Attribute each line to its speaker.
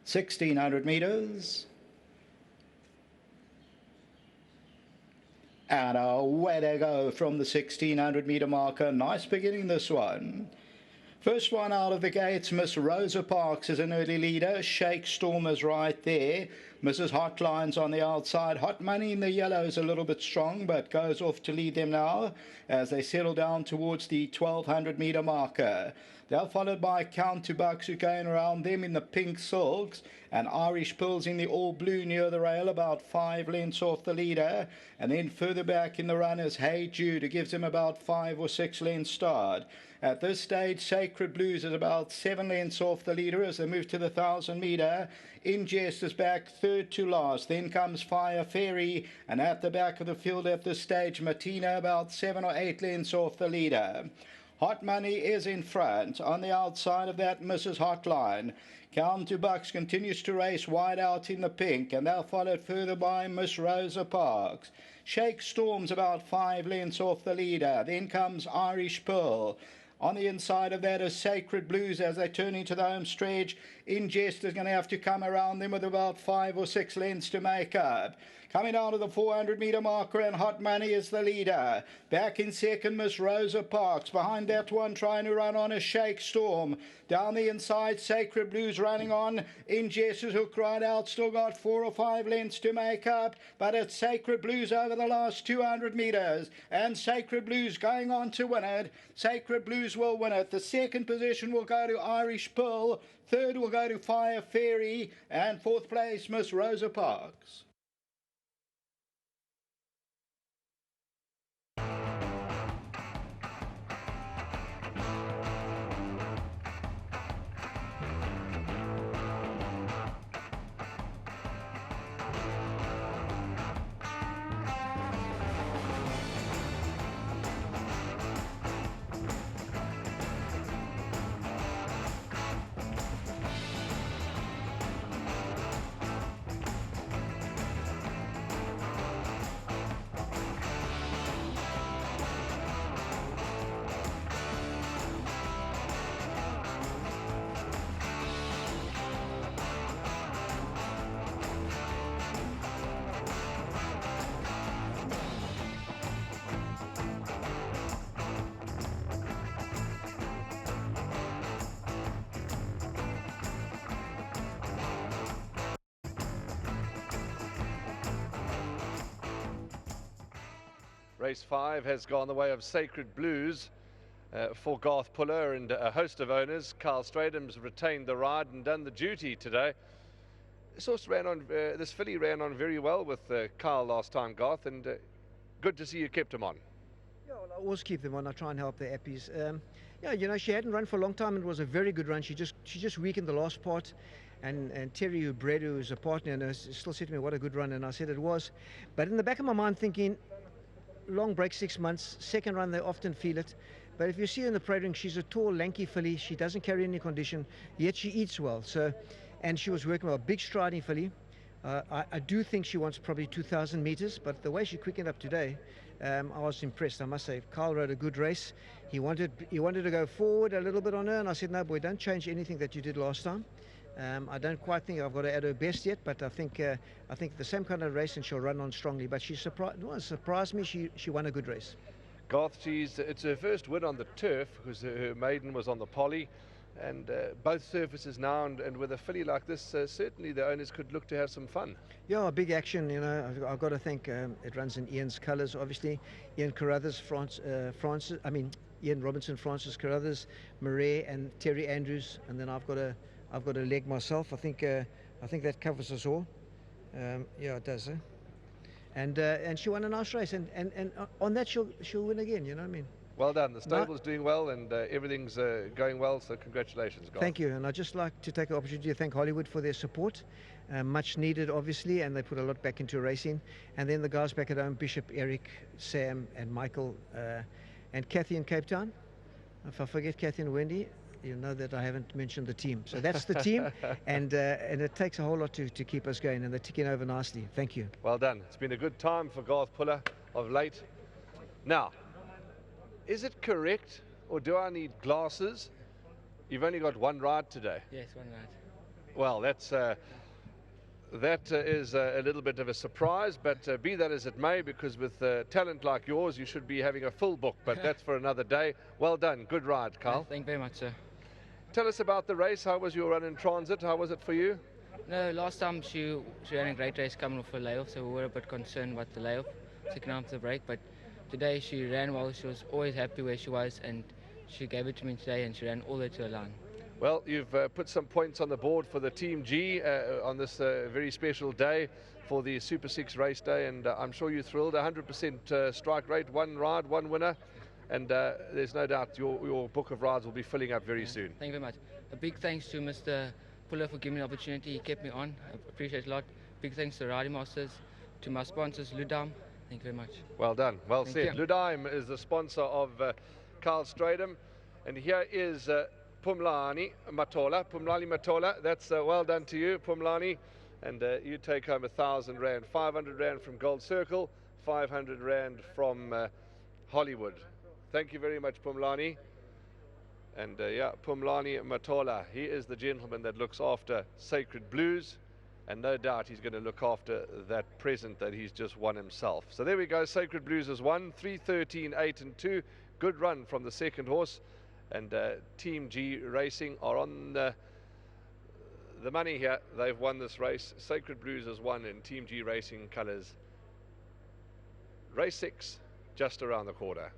Speaker 1: 1600 meters. And away they go from the 1600 meter marker. Nice beginning, this one. First one out of the gates, Miss Rosa Parks is an early leader. Shake Storm is right there. Mrs. Hotline's on the outside. Hot Money in the yellow is a little bit strong, but goes off to lead them now as they settle down towards the 1200 meter marker. They're followed by Count to Bucks, who going around them in the pink silks, and Irish Pills in the all blue near the rail, about 5 lengths off the leader. And then further back in the run is Hey Jude, who gives him about 5 or 6 lengths start. At this stage, Sacred Blues is about 7 lengths off the leader as they move to the 1000 meter. Ingest is back third to last. Then comes Fire Fairy, and at the back of the field at this stage, Martina about 7 or 8 lengths off the leader. Hot Money is in front. On the outside of that, Mrs. Hotline. Count to Bucks continues to race wide out in the pink, and they're followed further by Miss Rosa Parks. Shake Storm's about 5 lengths off the leader. Then comes Irish Pearl. On the inside of that is Sacred Blues as they turn into the home stretch. Ingest is going to have to come around them with about 5 or 6 lengths to make up. Coming out of the 400 meter marker, and Hot Money is the leader. Back in second, Miss Rosa Parks. Behind that one, trying to run on a Shake Storm. Down the inside, Sacred Blues running on. Ingest is hooked right out. Still got 4 or 5 lengths to make up. But it's Sacred Blues over the last 200 meters. And Sacred Blues going on to win it. Sacred Blues will win it. The second position will go to Irish Pearl. Third will go to Fire Fairy. And fourth place, Miss Rosa Parks.
Speaker 2: Race 5 has gone the way of Sacred Blues for Garth Puller and a host of owners. Carl Stradham's retained the ride and done the duty today. This filly ran on very well with Carl last time, Garth, and good to see you kept him on.
Speaker 3: Yeah, well, I always keep them on. I try and help the Appies. Yeah, you know, she hadn't run for a long time and it was a very good run. She just weakened the last part. And Terry, who bred, who is a partner, and still said to me, what a good run. And I said it was. But in the back of my mind thinking, long break, 6 months, second run, they often feel it. But if you see her in the parade ring, she's a tall, lanky filly. She doesn't carry any condition, yet she eats well. And she was working well. Big striding filly. I do think she wants probably 2,000 meters, but the way she quickened up today, I was impressed, I must say. Carl rode a good race. He wanted to go forward a little bit on her, and I said, no, boy, don't change anything that you did last time. I don't quite think I've got to add her best yet, but I think the same kind of race and she'll run on strongly. But she surprised me. She won a good race.
Speaker 2: Garth, it's her first win on the turf because her maiden was on the poly, and both surfaces now. And with a filly like this, certainly the owners could look to have some fun.
Speaker 3: Yeah, big action. You know, I've got to think it runs in Ian's colours, obviously. Ian Carruthers, Ian Robinson, Francis Carruthers, Marais, and Terry Andrews, and then I've got a leg myself. I think that covers us all. Yeah, it does. And she won a nice race, and on that she'll win again. You know what I mean?
Speaker 2: Well done. The stable's doing well, and everything's going well. So congratulations, guys.
Speaker 3: Thank you. And I'd just like to take the opportunity to thank Hollywood for their support, much needed, obviously, and they put a lot back into racing. And then the guys back at home, Bishop, Eric, Sam, and Michael, and Kathy in Cape Town. If I forget Kathy and Wendy, you know that I haven't mentioned the team. So that's the team, and it takes a whole lot to keep us going, and they're ticking over nicely. Thank you.
Speaker 2: Well done. It's been a good time for Garth Puller of late. Now, is it correct, or do I need glasses? You've only got one ride today.
Speaker 4: Yes, one ride.
Speaker 2: Well, that is a little bit of a surprise, but be that as it may, because with talent like yours, you should be having a full book, but that's for another day. Well done. Good ride, Carl.
Speaker 4: Thank you very much, sir.
Speaker 2: Tell us about the race. How was your run in transit? How was it for you?
Speaker 4: No, last time she ran a great race coming off a layoff, so we were a bit concerned about the layoff, second half of the break, but today she ran well. She was always happy where she was, and she gave it to me today, and she ran all the way to the line.
Speaker 2: Well, you've put some points on the board for the Team G on this very special day for the Super 6 race day, and I'm sure you're thrilled. 100% strike rate, one ride, one winner, and there's no doubt your book of rides will be filling up very soon.
Speaker 4: Thank you very much. A big thanks to Mr. Puller for giving me the opportunity. He kept me on. I appreciate it a lot. Big thanks to Riding Masters, to my sponsors, Ludam. Thank you very much.
Speaker 2: Well done. Well
Speaker 4: Thank
Speaker 2: said.
Speaker 4: you.
Speaker 2: Ludheim is the sponsor of Carl Stradum, and here is Pumlani Matola. Pumlani Matola, that's well done to you, Pumlani. And you take home R1,000, 500 Rand from Gold Circle, 500 Rand from Hollywood. Thank you very much, Pumlani. And yeah, Pumlani Matola, he is the gentleman that looks after Sacred Blues, and no doubt he's going to look after that present that he's just won himself. So there we go, Sacred Blues has won, 3:13, 8 and 2. Good run from the second horse. And Team G Racing are on the money here. They've won this race. Sacred Blues has won in Team G Racing colours. Race 6, just around the corner.